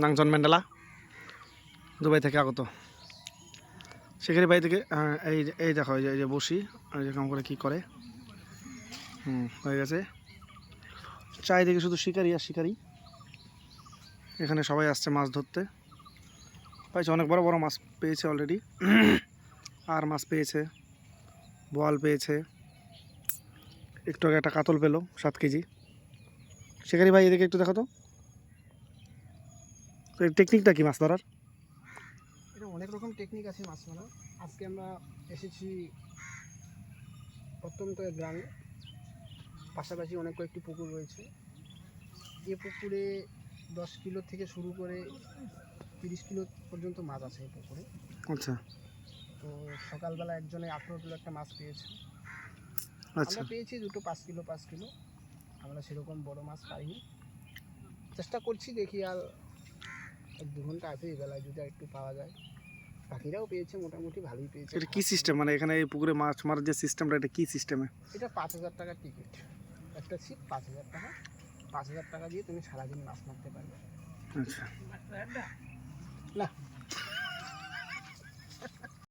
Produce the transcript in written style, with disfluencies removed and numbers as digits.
নাংজন Mandela Dubai থেকে আগত। সেখানে বাড়ি থেকে এই দেখো এই যে বসি এই যে কাম করে কী করে। হয়ে গেছে। চারিদিকে শুধু শিকারি আর শিকারি। এখানে সবাই আসছে মাছ ধরতে। পাইছে অনেক বড় বড় মাছ পেয়েছে অলরেডি। আর মাছ পেয়েছে, বোয়াল পেয়েছে, একটু আগে একটা কাতল পেলো 7 কেজি। শিকারি ভাই এদিকে একটু দেখো তো টেকনিকটা কি মাছ ধরার? এটা অনেক রকম টেকনিক আছে মাছ ধরার। আজকে আমরা এসেছি প্রত্যন্ত গ্রামে, পাশাপাশি অনেক কয়েকটি পুকুর রয়েছে। এ পুকুরে 10 কিলো থেকে শুরু করে 30 কিলো পর্যন্ত মাছ আছে এই পুকুরে। আচ্ছা তো সকালবেলা একজনে 18 কিলো একটা মাছ পেয়েছে। আচ্ছা। আমরা পেয়েছি দুটো 5 কিলো 5 কিলো। আমরা সেরকম বড় মাছ পাইনি, চেষ্টা করছি, দেখি আর 1-2 ঘন্টা আছে, এই বেলায় যদি একটু পাওয়া যায়। পাখিরাও পেয়েছে, মোটামুটি ভালোই পেয়েছে। এটা কি সিস্টেম, মানে এখানে এই পুকুরে মাছ মারার যে সিস্টেমটা এটা কি সিস্টেমে? এটা 5,000 টাকার টিকিট, একটা ছিপ 5,000 টাকা। 5,000 টাকা দিয়ে তুমি সারাদিন মাছ মারতে পারবে। আচ্ছা না